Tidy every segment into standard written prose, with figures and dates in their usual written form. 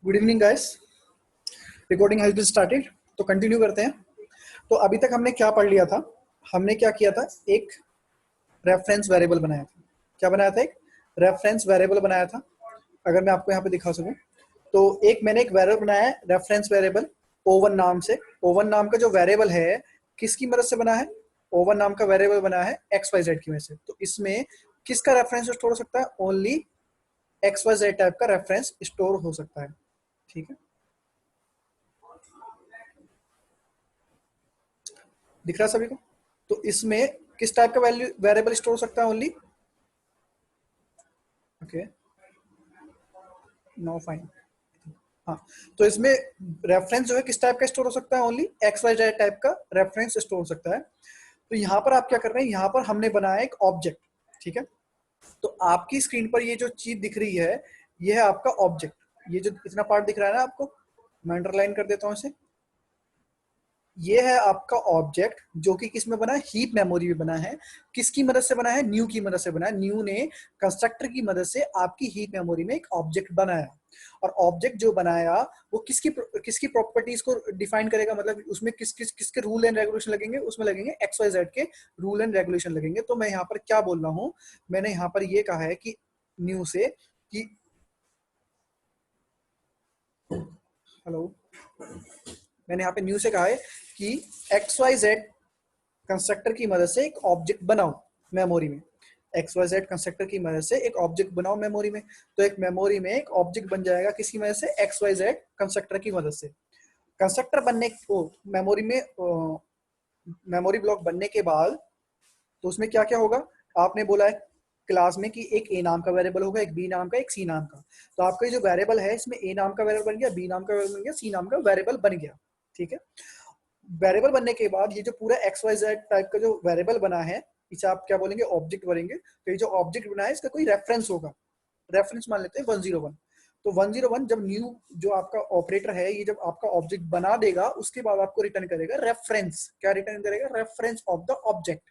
Good evening guys. Recording has been started, तो continue करते हैं। तो अभी तक हमने क्या पढ़ लिया था? हमने क्या किया था? एक रेफरेंस वेरिएबल बनाया था। क्या बनाया था? एक रेफरेंस वेरिएबल बनाया था। अगर मैं आपको यहाँ पे दिखा सकूं तो मैंने एक वेरिएबल बनाया है, रेफरेंस वेरिएबल O1 नाम से। O1 नाम का जो वेरिएबल है किसकी मदद से बना है? O1 नाम का वेरिएबल बना है XYZ की वजह से। तो इसमें किसका रेफरेंस स्टोर हो सकता है? ओनली XYZ टाइप का रेफरेंस स्टोर हो सकता है। ठीक है, दिख रहा है सभी को? तो इसमें किस टाइप का वैल्यू वेरिएबल स्टोर हो सकता है? Only okay, no fine. हाँ, तो इसमें रेफरेंस जो है किस टाइप का स्टोर हो सकता है? Only X Y Z type का रेफरेंस स्टोर हो सकता है। तो यहाँ पर आप क्या कर रहे हैं? यहाँ पर हमने बनाया एक ऑब्जेक्ट। ठीक है, तो आपकी स्क्रीन पर ये जो चीज दिख रही है ये है आपका ऑब्जेक्ट। ये जो इतना पार्ट दिख रहा है ना आपको, मैं अंडरलाइन कर देता हूँ इसे। ये है आपका ऑब्जेक्ट जो कि किस में बना है? हीप मेमोरी में बना है। किसकी मदद से बना है? न्यू की मदद से बना है। न्यू ने कंस्ट्रक्टर की मदद से आपकी हीप मेमोरी में एक ऑब्जेक्ट बनाया। और ऑब्जेक्ट जो बनाया वो किसकी किसकी प्रॉपर्टीज को डिफाइन करेगा? मतलब उसमें किसके रूल एंड रेगुलेशन लगेंगे? उसमें लगेंगे एक्स वाई जेड के रूल एंड रेगुलेशन लगेंगे। तो मैं यहाँ पर क्या बोल रहा हूँ? मैंने यहाँ पर ये कहा है कि न्यू से कि हेलो, मैंने यहाँ पे न्यू से कहा है कि एक्स वाई जेड कंस्ट्रक्टर की मदद से एक ऑब्जेक्ट बनाओ मेमोरी में। एक्स वाई जेड कंस्ट्रक्टर की मदद से एक ऑब्जेक्ट बनाओ मेमोरी में। तो एक मेमोरी में एक ऑब्जेक्ट बन जाएगा किसकी मदद से? एक्स वाई जेड कंस्ट्रक्टर की मदद से। कंस्ट्रक्टर बनने को मेमोरी में मेमोरी ब्लॉक बनने के बाद तो उसमें क्या क्या होगा? आपने बोला है क्लास में कि एक ए नाम का वेरिएबल होगा, एक बी नाम का, एक सी नाम का। तो आपका ये जो वेरिएबल है इसमें ए नाम का वेरिएबल बन गया, बी नाम का वेरिएबल बन गया, सी नाम का वेरिएबल बन गया। ठीक है, वेरिएबल बनने के बाद ये जो पूरा एक्स वाई जेड टाइप का जो वेरिएबल बना है इसे आप क्या बोलेंगे? ऑब्जेक्ट बोलेंगे। तो ये जो ऑब्जेक्ट बना है इसका कोई रेफरेंस होगा। रेफरेंस मान लेते हैं 101। तो 101 जब न्यू जो आपका ऑपरेटर है ये जब आपका ऑब्जेक्ट बना देगा उसके बाद आपको रिटर्न करेगा रेफरेंस। क्या रिटर्न करेगा? Reference of the object.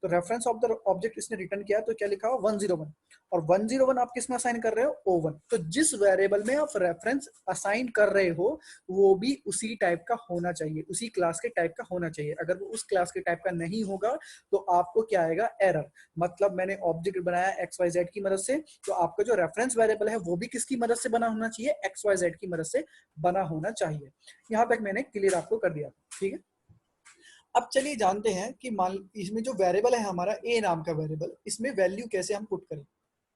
तो रेफरेंस ऑफ द ऑब्जेक्ट इसने रिटर्न किया तो क्या लिखा हो? 101। और 101 आप किस में असाइन कर रहे हो? O1। तो जिस वेरिएबल में आप रेफरेंस असाइन कर रहे हो वो भी उसी टाइप का होना चाहिए, उसी क्लास के टाइप का होना चाहिए। अगर वो उस क्लास के टाइप का नहीं होगा तो आपको क्या आएगा? एरर। मतलब मैंने ऑब्जेक्ट बनाया एक्स वाई जेड की मदद से, तो आपका जो रेफरेंस वेरिएबल है वो भी किसकी मदद से बना होना चाहिए? एक्स वाई जेड की मदद से बना होना चाहिए। यहां तक मैंने क्लियर आपको कर दिया। ठीक है, अब चलिए जानते हैं कि मान इसमें जो वेरिएबल है हमारा ए नाम का वेरिएबल, इसमें वैल्यू कैसे हम पुट करें?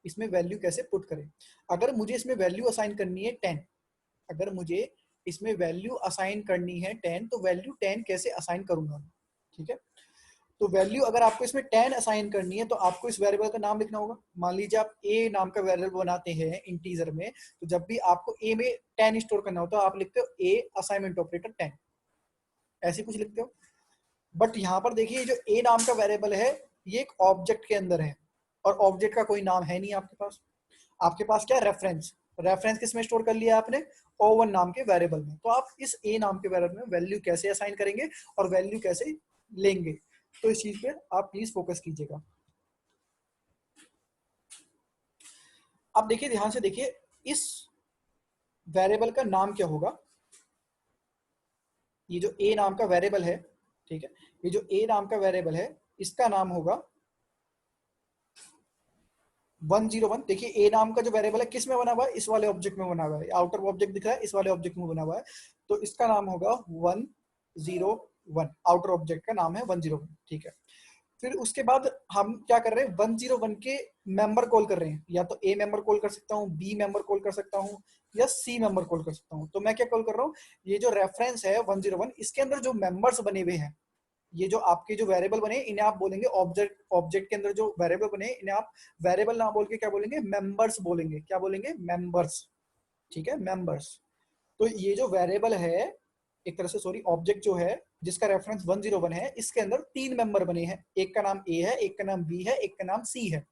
इसमें वैल्यू कैसे पुट करें? अगर मुझे इसमें वैल्यू असाइन करनी है 10, अगर मुझे इसमें वैल्यू असाइन करनी है 10 तो वैल्यू 10 कैसे असाइन करूंगा? ठीक है, तो वैल्यू अगर आपको इसमें 10 असाइन करनी है तो आपको इस वेरिएबल का नाम लिखना होगा। मान लीजिए आप ए नाम का वेरिएबल बनाते हैं इंटीजर में, तो जब भी आपको ए में 10 स्टोर करना होता है आप लिखते हो ए असाइनमेंट ऑपरेटर 10, ऐसे कुछ लिखते हो। बट यहाँ पर देखिए जो ए नाम का वेरिएबल है ये एक ऑब्जेक्ट के अंदर है और ऑब्जेक्ट का कोई नाम है नहीं आपके पास। आपके पास क्या है? रेफरेंस। रेफरेंस किस में स्टोर कर लिया आपने? O1 नाम के वेरिएबल में। तो आप इस ए नाम के वेरिएबल में वैल्यू कैसे असाइन करेंगे और वैल्यू कैसे लेंगे, तो इस चीज पे आप प्लीज फोकस कीजिएगा। अब देखिए, ध्यान से देखिए, इस वेरिएबल का नाम क्या होगा? ये जो ए नाम का वेरिएबल है, ठीक है, ये जो ए नाम का वेरिएबल है इसका नाम होगा 101। देखिए ए नाम का जो वेरिएबल है किस में बना हुआ है? इस वाले ऑब्जेक्ट में बना हुआ है। आउटर ऑब्जेक्ट दिख रहा है, इस वाले ऑब्जेक्ट में बना हुआ है। तो इसका नाम होगा 101। आउटर ऑब्जेक्ट का नाम है 101। ठीक है, फिर उसके बाद हम क्या कर रहे हैं? 101 के मेंबर कॉल कर रहे हैं। या तो ए मेंबर कॉल कर सकता हूँ, बी मेंबर कॉल कर सकता हूँ, या सी मेंबर कॉल कर सकता हूँ। तो मैं क्या कॉल कर रहा हूँ? ये जो रेफरेंस है 101 इसके अंदर जो मेंबर्स बने हुए हैं, ये जो आपके जो वेरिएबल बने इन्हें आप बोलेंगे ऑब्जेक्ट। ऑब्जेक्ट के अंदर जो वेरिएबल बने इन्हें आप वेरिएबल ना बोल के क्या बोलेंगे? मेंबर्स बोलेंगे। क्या बोलेंगे? मेंबर्स। ठीक है, मेंबर्स। तो ये जो वेरिएबल है, एक तरह से सॉरी, ऑब्जेक्ट जो है जिसका रेफरेंस 101 है इसके अंदर 3 मेंबर बने हैं। एक का नाम ए है, एक का नाम बी है, एक का नाम सी है।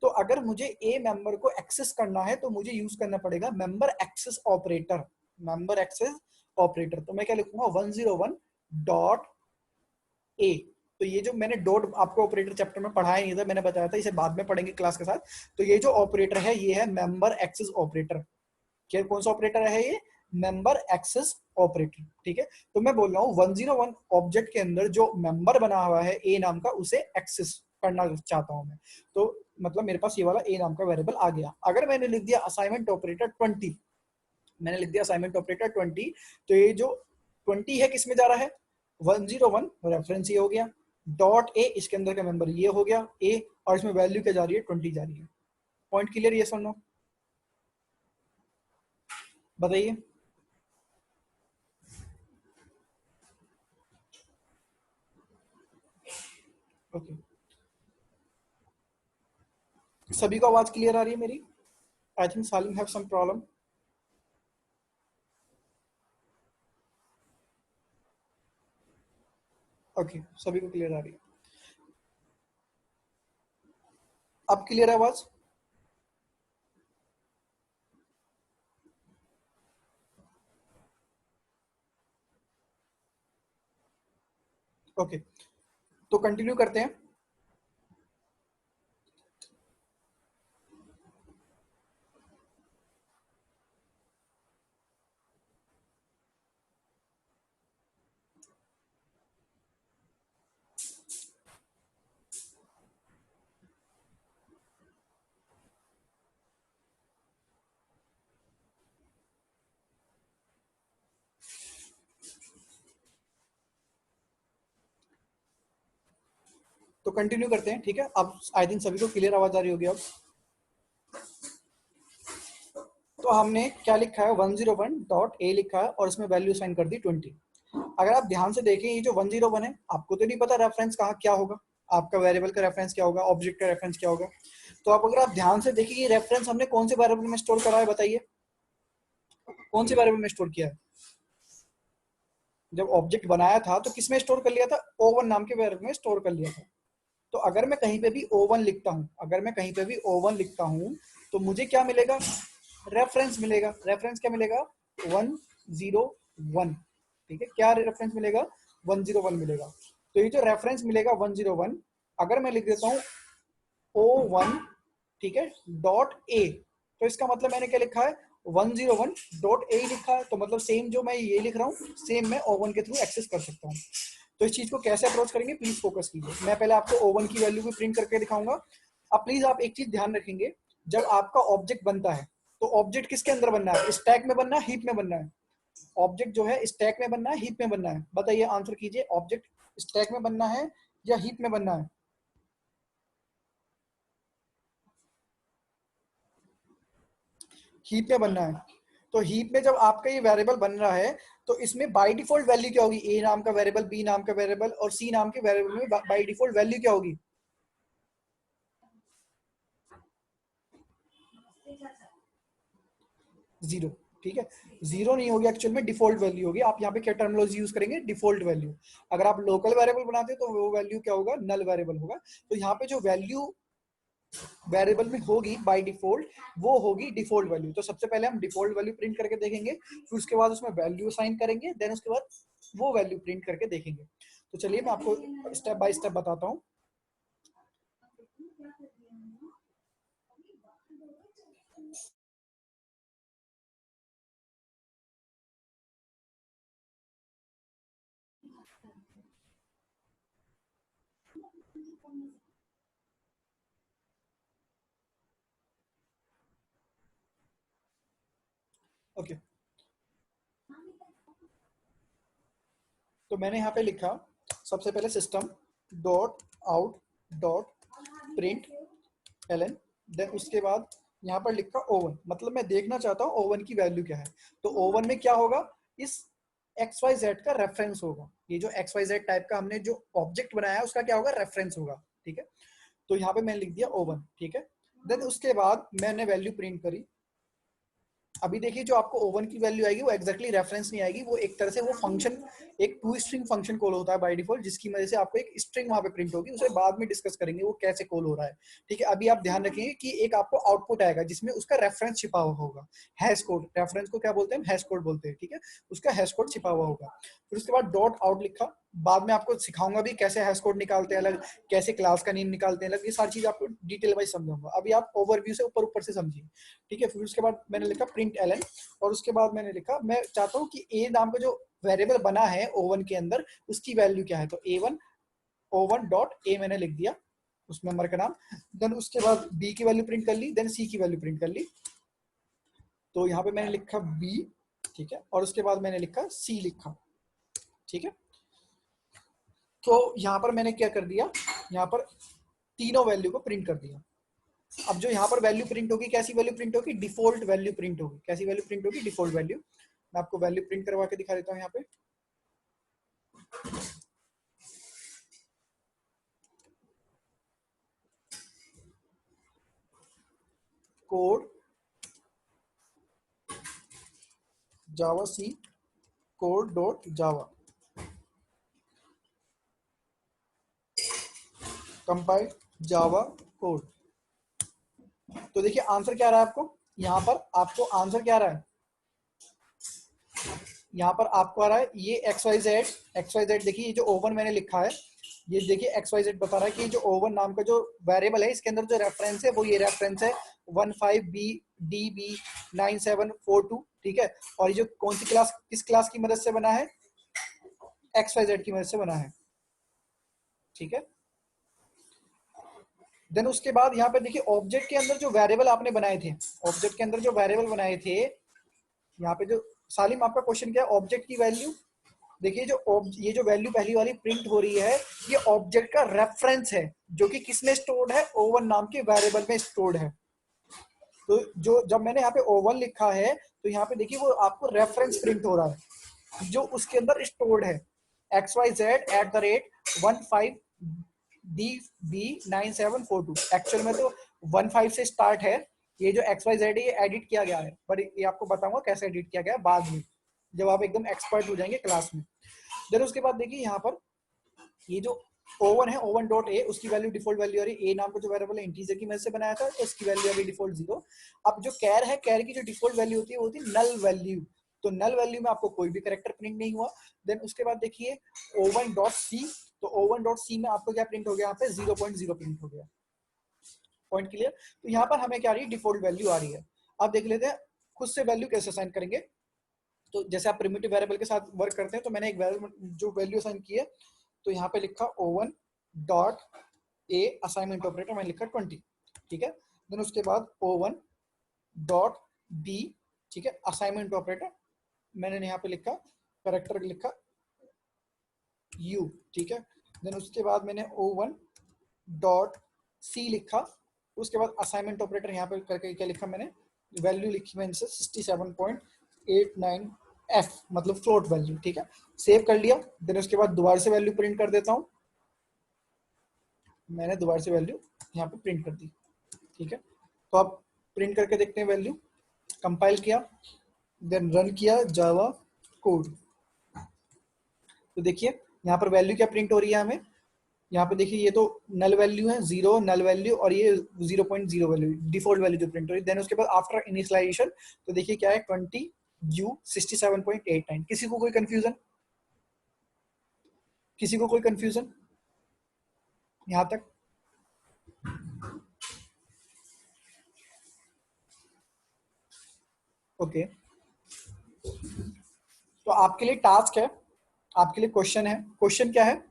तो अगर मुझे ए मेंबर को एक्सेस करना है तो मुझे यूज करना पड़ेगा member access operator. Member access operator, तो मैं क्या लिखूंगा? 101 डॉट ए। तो ये जो मैंने डॉट आपको ऑपरेटर चैप्टर में पढ़ाया नहीं था, मैंने बताया था इसे बाद में पढ़ेंगे क्लास के साथ। तो ये जो ऑपरेटर है ये है मेंबर एक्सेस ऑपरेटर। क्या कौन सा ऑपरेटर है ये? मेंबर एक्सेस ऑपरेटर, ठीक है। तो मैं बोल रहा हूँ 101 ऑब्जेक्ट के अंदर जो मेंबर बना हुआ है ए नाम का, उसे एक्सेस करना चाहता हूँ मैं। तो मतलब मेरे पास ये वाला ए नाम का वेरिएबल आ गया। अगर मैंने लिख दिया असाइनमेंट ऑपरेटर 20, मैंने लिख दिया असाइनमेंट ऑपरेटर 20, तो ये जो 20 है किसमें जा रहा है? 101 रेफरेंस ये हो गया, डॉट ए इसके अंदर का मेंबर ये हो गया ए, और इसमें वैल्यू क्या जा रही है? 20 जा रही है। Point clear? ये सुनो, बताइए। ओके, सभी को आवाज क्लियर आ रही है मेरी? I think Salim have some problem. Okay, सभी को क्लियर आ रही है। अब क्लियर है आवाज? ओके, तो कंटिन्यू करते हैं। तो कंटिन्यू करते हैं, ठीक है। अब आई थिंक सभी को क्लियर आवाज आ रही होगी अब। तो हमने क्या लिखा है? 101 डॉट ए लिखा है और इसमें वैल्यू साइन कर दी 20। अगर आप ध्यान से देखें, ये जो 101 है, आपको तो नहीं पता रेफरेंस कहाँ क्या होगा, आपका वेरिएबल का रेफरेंस क्या होगा, ऑब्जेक्ट का रेफरेंस क्या होगा। तो आप अगर आप ध्यान से देखिए, ये रेफरेंस हमने कौन से वेरिएबल में स्टोर करा है? बताइए, कौन से वेरिएबल में स्टोर किया है? जब ऑब्जेक्ट बनाया था तो किसमें स्टोर कर लिया था? O1 नाम के वेरिएबल में स्टोर कर लिया था। तो अगर मैं कहीं पे भी O1 लिखता हूँ, अगर मैं कहीं पे भी O1 लिखता हूँ, तो मुझे क्या मिलेगा? रेफरेंस मिलेगा। रेफरेंस क्या मिलेगा? 101, ठीक है। क्या रेफरेंस मिलेगा? 101 मिलेगा। तो ये जो रेफरेंस मिलेगा 101, अगर मैं लिख देता हूँ O1, ठीक है, डॉट ए, तो इसका मतलब मैंने क्या लिखा है? 101 डॉट ए लिखा है। तो मतलब सेम जो मैं ये लिख रहा हूँ, सेम मैं O1 के थ्रू एक्सेस कर सकता हूँ। तो इस चीज को कैसे अप्रोच करेंगे, प्लीज फोकस कीजिए। मैं पहले आपको O1 की वैल्यू भी प्रिंट करके दिखाऊंगा। अब प्लीज आप एक चीज ध्यान रखेंगे, जब आपका ऑब्जेक्ट बनता है, तो ऑब्जेक्ट किसके अंदर बनना है? स्टैक में बनना है, हीप में बनना है? ऑब्जेक्ट जो है स्टैक में बनना है, हीप में बनना है? बताइए, आंसर कीजिए। ऑब्जेक्ट स्टैक में बनना है या हीप में बनना है? हीप में बनना है। तो हीप में जब आपका ये वेरिएबल बन रहा है, तो इसमें बाय डिफॉल्ट वैल्यू क्या होगी? ए नाम का वेरिएबल, बी नाम का वेरिएबल और सी नाम के वेरिएबल में बाय डिफॉल्ट वैल्यू क्या होगी? जीरो, ठीक है। जीरो नहीं होगी, एक्चुअल में डिफॉल्ट वैल्यू होगी। आप यहाँ पे क्या टर्मिनोलॉजी यूज करेंगे? Default value. अगर आप लोकल वेरिएबल बनाते हो तो वो वैल्यू क्या होगा? नल वेरिएबल होगा। तो यहाँ पे जो वैल्यू वेरिएबल में होगी बाय डिफॉल्ट, वो होगी डिफॉल्ट वैल्यू। तो सबसे पहले हम डिफॉल्ट वैल्यू प्रिंट करके देखेंगे, फिर उसके बाद उसमें वैल्यू असाइन करेंगे, देन उसके बाद वो वैल्यू प्रिंट करके देखेंगे। तो चलिए मैं आपको स्टेप बाय स्टेप बताता हूँ। ओके, तो मैंने यहाँ पे लिखा सबसे पहले system dot out dot print ln, then उसके बाद यहाँ पर लिखा ओवन, मतलब मैं देखना चाहता हूँ ओवन की वैल्यू क्या है। तो ओवन में क्या होगा? इस एक्स वाई जेड का रेफरेंस होगा। ये जो एक्स वाई जेड टाइप का हमने जो ऑब्जेक्ट बनाया है, उसका क्या होगा? रेफरेंस होगा, ठीक है। तो यहाँ पे मैंने लिख दिया ओवन, ठीक है। देन उसके बाद मैंने वैल्यू प्रिंट करी। अभी देखिए, जो आपको ओवन की वैल्यू आएगी वो एक्जैक्टली रेफरेंस नहीं आएगी, वो एक तरह से वो फंक्शन, एक टू स्ट्रिंग फंक्शन कॉल होता है बाय डिफॉल्ट, जिसकी वजह से आपको एक स्ट्रिंग वहां पे प्रिंट होगी। उसे बाद में डिस्कस करेंगे वो कैसे कॉल हो रहा है, ठीक है। अभी आप ध्यान रखिए कि एक आपको आउटपुट आएगा जिसमें उसका रेफरेंस छिपा हुआ होगा, हैश कोड। रेफरेंस को क्या बोलते हैं? हैश कोड बोलते हैं, ठीक है। उसका हैश कोड छिपा हुआ होगा। फिर उसके बाद डॉट आउट लिखा, बाद में आपको सिखाऊंगा भी कैसे हैश कोड निकालते हैं अलग, कैसे क्लास का नेम निकालते हैं अलग, ये सारी चीज आपको डिटेल वाइज समझाऊंगा। अभी आप ओवरव्यू से ऊपर ऊपर से समझिए, ठीक है। फिर उसके बाद मैंने लिखा प्रिंट एलन, और उसके बाद मैंने लिखा मैं चाहता हूँ कि ए नाम का जो वेरिएबल बना है ओ1 के अंदर उसकी वैल्यू क्या है, तो A1 O1 डॉट ए मैंने लिख दिया उस मेंबर का नाम। देन उसके बाद बी की वैल्यू प्रिंट कर ली, देन सी की वैल्यू प्रिंट कर ली। तो यहाँ पे मैंने लिखा बी, ठीक है, और उसके बाद मैंने लिखा सी लिखा, ठीक है। तो यहाँ पर मैंने क्या कर दिया, यहाँ पर तीनों वैल्यू को प्रिंट कर दिया। अब जो यहाँ पर वैल्यू प्रिंट होगी, कैसी वैल्यू प्रिंट होगी, डिफॉल्ट वैल्यू प्रिंट होगी। कैसी वैल्यू प्रिंट होगी, डिफॉल्ट वैल्यू। मैं आपको वैल्यू प्रिंट करवा के दिखा देता हूँ यहाँ पे। Code Java C code dot Java compile Java code. तो देखिए आंसर क्या आ रहा है आपको, यहाँ पर आपको आंसर क्या आ रहा है, यहाँ पर आपको आ रहा है ये XYZ देखिए, ये जो O1 मैंने लिखा है, ये देखिए XYZ बता रहा है कि जो O1 नाम का जो वेरिएबल है इसके अंदर जो रेफरेंस है वो ये रेफरेंस है 15BDB9742, ठीक है। और ये जो कौन सी क्लास, किस क्लास की मदद से बना है, XYZ की मदद से बना है, ठीक है। देन उसके बाद यहाँ पे देखिए ऑब्जेक्ट के अंदर जो वेरिएबल आपने बनाए थे, ऑब्जेक्ट के अंदर जो वेरिएबल बनाए थे, यहाँ पे जो सालिम आपका क्वेश्चन क्या है, ऑब्जेक्ट की वैल्यू देखिए, जो ये जो वैल्यू पहली वाली प्रिंट हो रही है ये ऑब्जेक्ट का रेफरेंस है जो कि किसमें स्टोर्ड है, O1 नाम के वेरिएबल में स्टोर्ड है। तो जो जब मैंने यहाँ पे O1 लिखा है तो यहाँ पे देखिए वो आपको रेफरेंस प्रिंट हो रहा है जो उसके अंदर स्टोर्ड है, XYZ@15DB9742। एक्चुअल में तो 15 से स्टार्ट है, ये जो XYZ है ये एडिट किया गया है, पर ये आपको बताऊंगा कैसे एडिट किया गया है बाद में, जब आप एकदम एक्सपर्ट हो जाएंगे क्लास में। देन उसके बाद देखिए यहाँ पर ये जो O1 है, O1 डॉट ए, उसकी वैल्यू डिफॉल्ट वैल्यू आ रही है, ए नाम का जो वेरिएबल है इंटीजर की मदद से बनाया था, तो इसकी वैल्यू आ रही डिफॉल्ट 0। अब जो कैर है, कैर की जो डिफॉल्ट वैल्यू होती है वो होती है नल वैल्यू, तो नल वैल्यू में आपको कोई भी कैरेक्टर प्रिंट नहीं हुआ। देन उसके बाद देखिए O1 डॉट सी, तो O1 डॉट सी में आपको क्या प्रिंट हो गया, यहाँ पे 0.0 प्रिंट हो गया। Point clear. तो यहाँ पर हमें क्या आ रही है, डिफॉल्ट वैल्यू आ रही है। अब देख लेते हैं खुद से वैल्यू कैसे असाइन करेंगे। तो जैसे आप प्रिमिटिव वेरिएबल के साथ वर्क करते हैं, तो मैंने एक जो वैल्यू असाइन की है, तो यहाँ पे लिखा O1 dot A, assignment operator मैंने लिखा 20, ठीक है। देन उसके बाद O1 डॉट बी, ठीक है, असाइनमेंट ऑपरेटर मैंने यहाँ पे लिखा, करेक्टर लिखा U, ठीक है। देन उसके बाद मैंने O1 डॉट सी लिखा, उसके बाद असाइनमेंट ऑपरेटर यहाँ पे करके क्या लिखा मैंने, वैल्यू लिखी मैंने 67.89 F, मतलब फ्लोट वैल्यू, ठीक है। सेव कर लिया। देन उसके बाद दोबारा से वैल्यू प्रिंट कर देता हूँ, मैंने दोबारा से वैल्यू यहाँ पे प्रिंट कर दी, ठीक है। तो आप प्रिंट करके देखते हैं वैल्यू, कंपाइल किया, देन रन किया जावा कोड। तो देखिए यहाँ पर वैल्यू क्या प्रिंट हो रही है हमें, यहाँ पे देखिए ये तो नल वैल्यू है, 0 नल वैल्यू, और ये 0.0 वैल्यू डिफॉल्ट वैल्यू जो प्रिंट हो रही है। देन उसके बाद आफ्टर इनिशियलाइजेशन तो देखिए क्या है 20U67.89। किसी को कोई कंफ्यूजन, किसी को कोई कंफ्यूजन यहाँ तक? ओके, तो आपके लिए टास्क है, आपके लिए क्वेश्चन है। क्वेश्चन क्या है,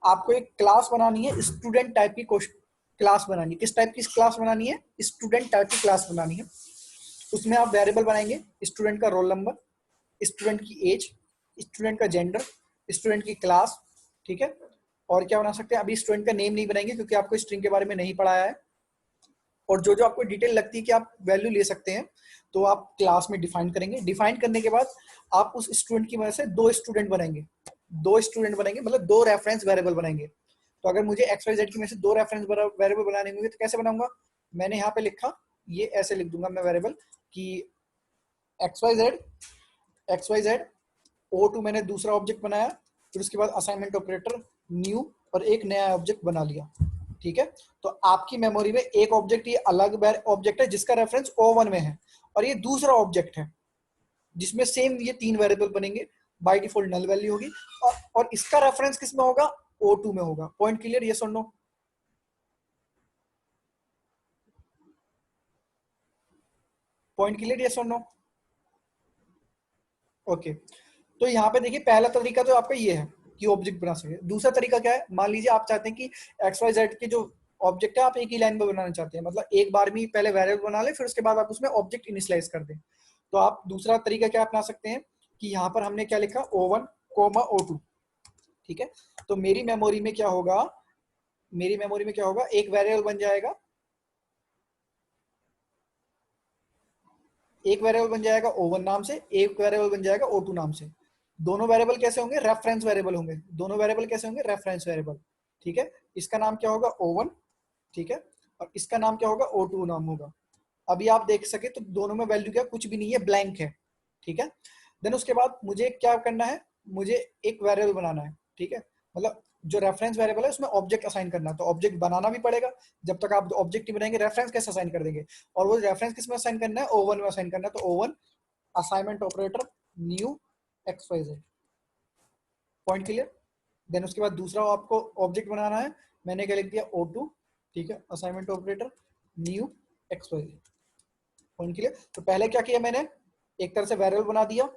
आपको एक क्लास बनानी है, स्टूडेंट टाइप की क्लास बनानी है। किस टाइप की क्लास बनानी है, स्टूडेंट टाइप की क्लास बनानी है। उसमें आप वेरिएबल बनाएंगे, स्टूडेंट का रोल नंबर, स्टूडेंट की एज, स्टूडेंट का जेंडर, स्टूडेंट की क्लास, ठीक है। और क्या बना सकते हैं, अभी स्टूडेंट का नेम नहीं बनाएंगे क्योंकि आपको स्ट्रिंग के बारे में नहीं पढ़ाया है। और जो जो आपको डिटेल लगती है कि आप वैल्यू ले सकते हैं, तो आप क्लास में डिफाइन करेंगे। डिफाइन करने के बाद आप उस स्टूडेंट की वजह से दो स्टूडेंट बनेंगे, दो स्टूडेंट बनेंगे, मतलब दो रेफरेंस वेरिएबल बनेंगे। तो अगर मुझे XYZ की में से दो रेफरेंस वेरिएबल बनाने होंगे तो कैसे बनाऊंगा, मैंने यहाँ पे लिखा, ये ऐसे लिख दूंगा मैं वेरिएबल कि XYZ O2 मैंने दूसरा ऑब्जेक्ट बनाया, फिर उसके बाद असाइनमेंट ऑपरेटर न्यू, और एक नया ऑब्जेक्ट बना लिया, ठीक है। तो आपकी मेमोरी में एक ऑब्जेक्ट, ये अलग ऑब्जेक्ट है जिसका रेफरेंस O1 में है, और ये दूसरा ऑब्जेक्ट है जिसमें सेम ये तीन वेरिएबल बनेंगे। बाय डिफॉल्ट नल वैल्यू होगी, और इसका रेफरेंस किस में होगा, O2 में होगा। पॉइंट क्लियर, यस और नो? पॉइंट क्लियर, यस और नो? ओके, तो यहाँ पे देखिए पहला तरीका तो आपका ये है कि ऑब्जेक्ट बना सके। दूसरा तरीका क्या है, मान लीजिए आप चाहते हैं कि एक्स वाई जेड के जो ऑब्जेक्ट है आप एक ही लाइन में बनाना चाहते हैं, मतलब एक बार में पहले वेरिएबल बना ले, फिर उसके बाद आप उसमें ऑब्जेक्ट इनिशियलाइज कर दें। तो आप दूसरा तरीका क्या अपना सकते हैं कि यहाँ पर हमने क्या लिखा, O1 कोमा O2, ठीक है। तो मेरी मेमोरी में क्या होगा, मेरी मेमोरी में क्या होगा, एक वेरिएबल बन जाएगा, एक वेरिएबल बन जाएगा O1 नाम से, एक वेरिएबल बन जाएगा O2 नाम से। दोनों वेरिएबल कैसे होंगे, रेफरेंस वेरिएबल होंगे। दोनों वेरिएबल कैसे होंगे, रेफरेंस वेरिएबल, ठीक है। इसका नाम क्या होगा, O1, ठीक है, और इसका नाम क्या होगा, O2 नाम होगा। अभी आप देख सके तो दोनों में वैल्यू क्या, कुछ भी नहीं है, ब्लैंक है, ठीक है। देन उसके बाद मुझे क्या करना है, मुझे एक वेरिएबल बनाना है, ठीक है, मतलब जो रेफरेंस वेरिएबल है उसमें ऑब्जेक्ट असाइन करना है, तो ऑब्जेक्ट बनाना भी पड़ेगा। जब तक आप ऑब्जेक्ट नहीं बनाएंगे रेफरेंस कैसे असाइन कर देंगे, और वो रेफरेंस किस में असाइन करना है, O1 में असाइन करना है। तो O1 assignment operator new XYZ, point clear. Then उसके बाद दूसरा आपको ऑब्जेक्ट बनाना है, मैंने क्या लिख दिया, O2, ठीक है, assignment operator new XYZ, point clear. तो पहले क्या किया मैंने, एक तरह से वेरिएबल बना दिया,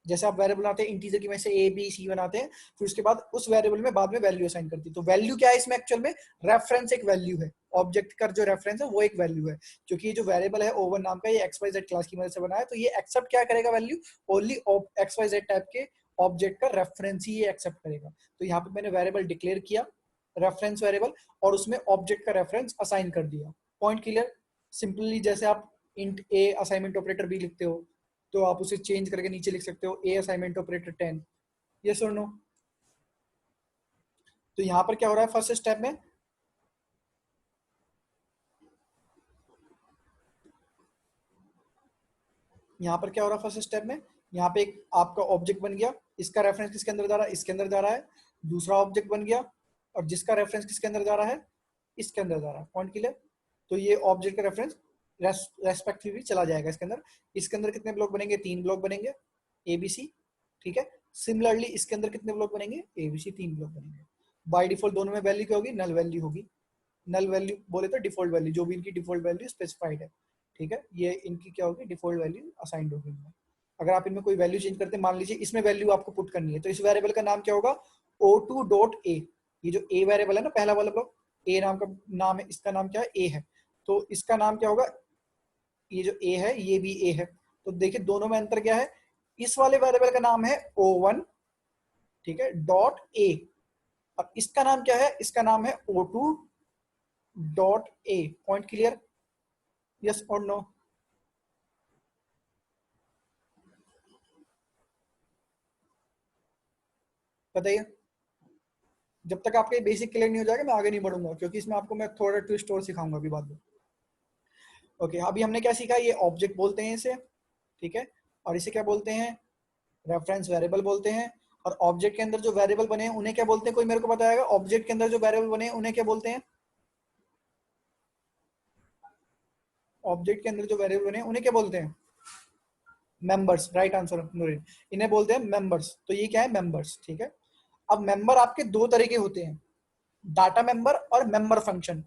जैसे आप वेरिएबल बनाते हैं इंटीजर की, में से ए बी सी बनाते हैं, फिर उसके बाद उस वेरिएबल में बाद में वैल्यू असाइन करती है। तो वैल्यू क्या है इसमें, एक्चुअल में रेफरेंस एक वैल्यू है, ऑब्जेक्ट का जो रेफरेंस है वो एक वैल्यू है। क्योंकि ये जो वेरिएबल है O1 नाम का, ये XYZ क्लास की मदद से बना है, तो ये एक्सेप्ट क्या करेगा वैल्यू, ओनली XYZ टाइप के ऑब्जेक्ट का रेफरेंस ही ये एक्सेप्ट करेगा। तो यहाँ पे मैंने वेरिएबल डिक्लेयर किया, रेफरेंस वेरिएबल, और उसमें ऑब्जेक्ट का रेफरेंस असाइन कर दिया। Point clear. सिंपली जैसे आप इंट ए असाइनमेंट ऑपरेटर भी लिखते हो, तो आप उसे चेंज करके नीचे लिख सकते हो ए असाइनमेंट ऑपरेटर 10, यस और नो? तो यहाँ पर क्या हो रहा है फर्स्ट स्टेप में, यहाँ पर क्या हो रहा है फर्स्ट स्टेप में, यहाँ पे एक आपका ऑब्जेक्ट बन गया, इसका रेफरेंस किसके अंदर जा रहा है, इसके अंदर जा रहा है। दूसरा ऑब्जेक्ट बन गया, और जिसका रेफरेंस किसके अंदर जा रहा है, इसके अंदर जा रहा है। Point clear. तो ये ऑब्जेक्ट का रेफरेंस रेस्पेक्टिवली चला जाएगा इसके अंदर। इसके अंदर कितने ब्लॉक बनेंगे, 3 ब्लॉक बनेंगे, ABC, ठीक है। सिमिलरली इसके अंदर कितने ब्लॉक बनेंगे, ABC, 3 ब्लॉक बनेंगे। बाय डिफॉल्ट दोनों में वैल्यू क्या होगी, नल वैल्यू होगी। नल वैल्यू बोले तो डिफॉल्ट वैल्यू, जो भी इनकी डिफॉल्ट वैल्यू स्पेसिफाइड है, ठीक है, ये इनकी क्या होगी, डिफॉल्ट वैल्यू असाइंड होगी इनमें। अगर आप इनमें कोई वैल्यू चेंज करते हैं, मान लीजिए इसमें वैल्यू आपको पुट करनी है, तो इस वेरिएबल का नाम क्या होगा, O2.a। ये जो a वेरिएबल है ना, पहला वाला ब्लॉक, a नाम का नाम है, इसका नाम क्या है, a है, तो इसका नाम क्या होगा, ये जो a है ये भी a है। तो देखिए दोनों में अंतर क्या है, इस वाले वेरिएबल का नाम है O1, ठीक है, डॉट a, और इसका नाम क्या है, इसका नाम है O2.a। पॉइंट क्लियर, यस और नो? बताइए। जब तक आपका बेसिक क्लियर नहीं हो जाएगा मैं आगे नहीं बढ़ूंगा, क्योंकि इसमें आपको मैं थोड़ा ट्विस्ट और सिखाऊंगा अभी बाद में। ओके, अभी हमने क्या सीखा, ये ऑब्जेक्ट बोलते हैं इसे, ठीक है, और इसे क्या बोलते हैं, रेफरेंस वेरिएबल बोलते हैं। और ऑब्जेक्ट के अंदर जो वेरिएबल बने हैं उन्हें क्या बोलते हैं, कोई मेरे को बताएगा, ऑब्जेक्ट के अंदर जो वेरिएबल बने हैं उन्हें क्या बोलते हैं, ऑब्जेक्ट के अंदर जो वेरिएबल बने हैं उन्हें क्या बोलते हैं, मेंबर्स, राइट आंसर नूरिन, इन्हें बोलते हैं मेंबर्स। तो ये क्या है, मेंबर्स, ठीक है। अब मेंबर आपके दो तरह के होते हैं, डाटा मेंबर और मेंबर फंक्शन।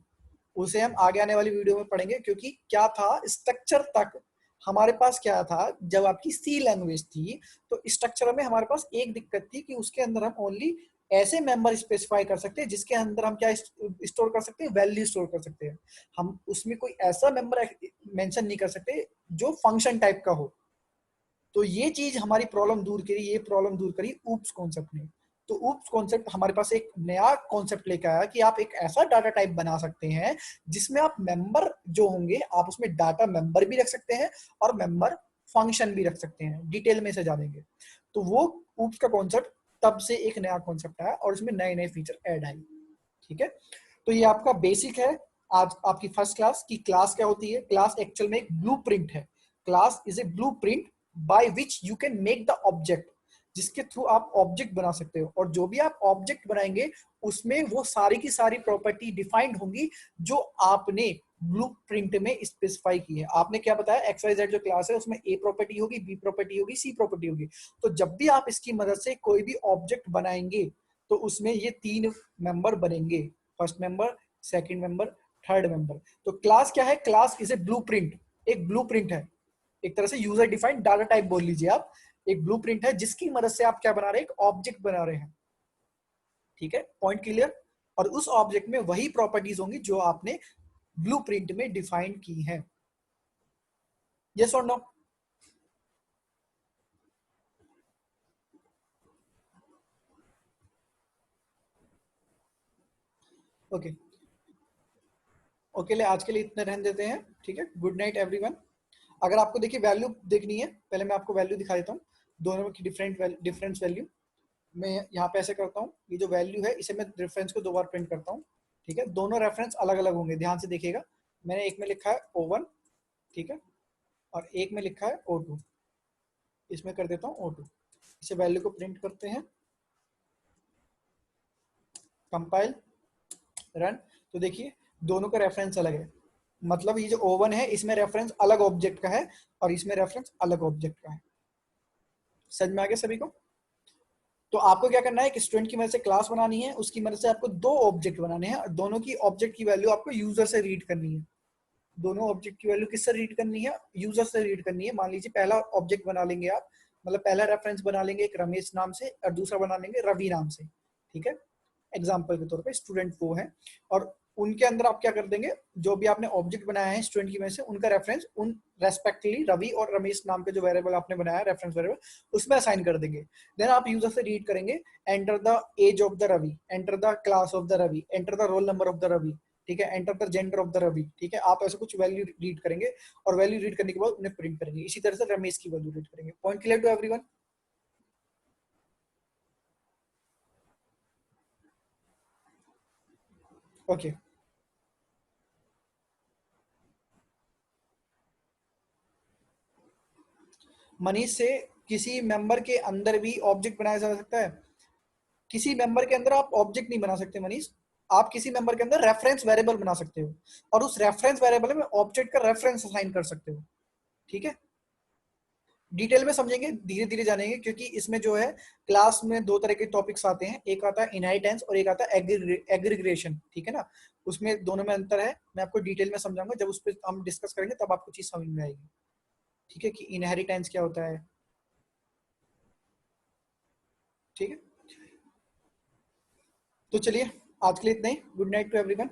उसे हम आगे आने वाली वीडियो में पढ़ेंगे, क्योंकि क्या था स्ट्रक्चर तक हमारे पास क्या था, जब आपकी सी लैंग्वेज थी तो स्ट्रक्चर में हमारे पास एक दिक्कत थी कि उसके अंदर हम ओनली ऐसे मेंबर स्पेसिफाई कर सकते हैं जिसके अंदर हम क्या स्टोर कर सकते हैं, वैल्यू स्टोर कर सकते हैं। हम उसमें कोई ऐसा मेंबर मेंशन नहीं कर सकते जो फंक्शन टाइप का हो। तो ये चीज हमारी प्रॉब्लम दूर करी, ये प्रॉब्लम दूर करी ऊप्स कॉन्सेप्ट ने। तो ऊप्स कॉन्सेप्ट हमारे पास एक नया कॉन्सेप्ट लेकर आया कि आप एक ऐसा डाटा टाइप बना सकते हैं जिसमें आप मेंबर जो होंगे आप उसमें डाटा मेंबर भी रख सकते हैं और मेंबर फंक्शन भी रख सकते हैं। डिटेल में से जानेंगे तो वो ऊप्स का कॉन्सेप्ट तब से एक नया कॉन्सेप्ट आया और उसमें नए नए फीचर ऐड आए, ठीक है। तो ये आपका बेसिक है आज आपकी फर्स्ट क्लास की। क्लास क्या होती है, क्लास एक्चुअल में एक ब्लूप्रिंट है। Class is a blueprint by which you can make the object, जिसके थ्रू आप ऑब्जेक्ट बना सकते हो। और जो भी आप ऑब्जेक्ट बनाएंगे उसमें वो सारी की सारी प्रॉपर्टी डिफाइंड होंगी जो आपने ब्लूप्रिंट में स्पेसिफाई की है। आपने क्या बताया, एक्स वाई जेड जो क्लास है उसमें ए प्रॉपर्टी होगी, बी प्रॉपर्टी होगी, सी प्रॉपर्टी होगी। तो जब भी आप इसकी मदद से कोई भी ऑब्जेक्ट बनाएंगे तो उसमें ये 3 मेंबर बनेंगे, first member, second member, third member. तो क्लास क्या है, क्लास इज ए ब्लूप्रिंट, एक ब्लूप्रिंट है, एक तरह से यूजर डिफाइंड डाटा टाइप बोल लीजिए आप। एक ब्लूप्रिंट है जिसकी मदद से आप क्या बना रहे हैं, एक ऑब्जेक्ट बना रहे हैं। ठीक है, पॉइंट क्लियर। और उस ऑब्जेक्ट में वही प्रॉपर्टीज होंगी जो आपने ब्लूप्रिंट में डिफाइन की है। यस और नो? ओके, ओके, ले आज के लिए इतने रहने देते हैं। ठीक है, गुड नाइट एवरीवन। अगर आपको देखिए वैल्यू देखनी है, पहले मैं आपको वैल्यू दिखा देता हूँ, दोनों की डिफरेंस वैल्यू। मैं यहाँ पे ऐसे करता हूँ, ये जो वैल्यू है इसे मैं रेफरेंस को 2 बार प्रिंट करता हूँ। ठीक है, दोनों रेफरेंस अलग अलग होंगे, ध्यान से देखिएगा। मैंने एक में लिखा है O1, ठीक है, और एक में लिखा है O2। इसमें कर देता हूँ O2। इसे वैल्यू को प्रिंट करते हैं, कंपाइल, रन। तो देखिए दोनों का रेफरेंस अलग है, मतलब ये जो O1 है इसमें रेफरेंस अलग ऑब्जेक्ट का है और इसमें रेफरेंस अलग ऑब्जेक्ट का है। समझ में आ गया सभी को? तो आपको क्या करना है, एक स्टूडेंट की मदद से क्लास बनानी है, उसकी मदद से आपको 2 ऑब्जेक्ट बनाने हैं और दोनों की ऑब्जेक्ट की वैल्यू आपको यूजर से रीड करनी है। दोनों ऑब्जेक्ट की वैल्यू किससे रीड करनी है, यूजर से रीड करनी है। मान लीजिए पहला ऑब्जेक्ट बना लेंगे आप, मतलब पहला रेफरेंस बना लेंगे एक रमेश नाम से और दूसरा बना लेंगे रवि नाम से। ठीक है, एग्जाम्पल के तौर पे स्टूडेंट वो है, और उनके अंदर आप क्या कर देंगे, जो भी आपने ऑब्जेक्ट बनाया है स्टूडेंट की वजह से उनका रेफरेंस उन रेस्पेक्टिवली रवि और रमेश नाम के जो वेरिएबल आपने बनाया रेफरेंस वेरिएबल उसमें असाइन कर देंगे। देन आप यूजर से रीड करेंगे, enter the age of the Ravi, enter the class of the Ravi, enter the roll number of the Ravi. ठीक है, enter the gender of the Ravi. ठीक है, आप ऐसे कुछ वैल्यू रीड करेंगे और वैल्यू रीड करने के बाद उन्हें प्रिंट करेंगे। इसी तरह से रमेश की वैल्यू रीड करेंगे। Point clear to everyone? Okay, Manish से किसी मेंबर के अंदर भी ऑब्जेक्ट बनाया जा सकता है? किसी मेंबर के अंदर आप ऑब्जेक्ट नहीं बना सकते मनीष। आप किसी मेंबर के अंदर रेफरेंस वेरिएबल बना सकते हो और उस रेफरेंस वेरिएबल में ऑब्जेक्ट का रेफरेंस असाइन कर सकते हो। ठीक है, डिटेल में समझेंगे, धीरे धीरे जानेंगे, क्योंकि इसमें जो है क्लास में 2 तरह के टॉपिक्स आते हैं, एक आता है इनहेरिटेंस और एक आता है एग्रीग्रेशन। ठीक है ना, उसमें दोनों में अंतर है, मैं आपको डिटेल में समझाऊंगा, जब उस पर हम डिस्कस करेंगे तब आपको चीज समझ में आएगी। ठीक है, कि इनहेरिटेंस क्या होता है। ठीक है, तो चलिए आज के लिए इतना ही। Good night to everyone.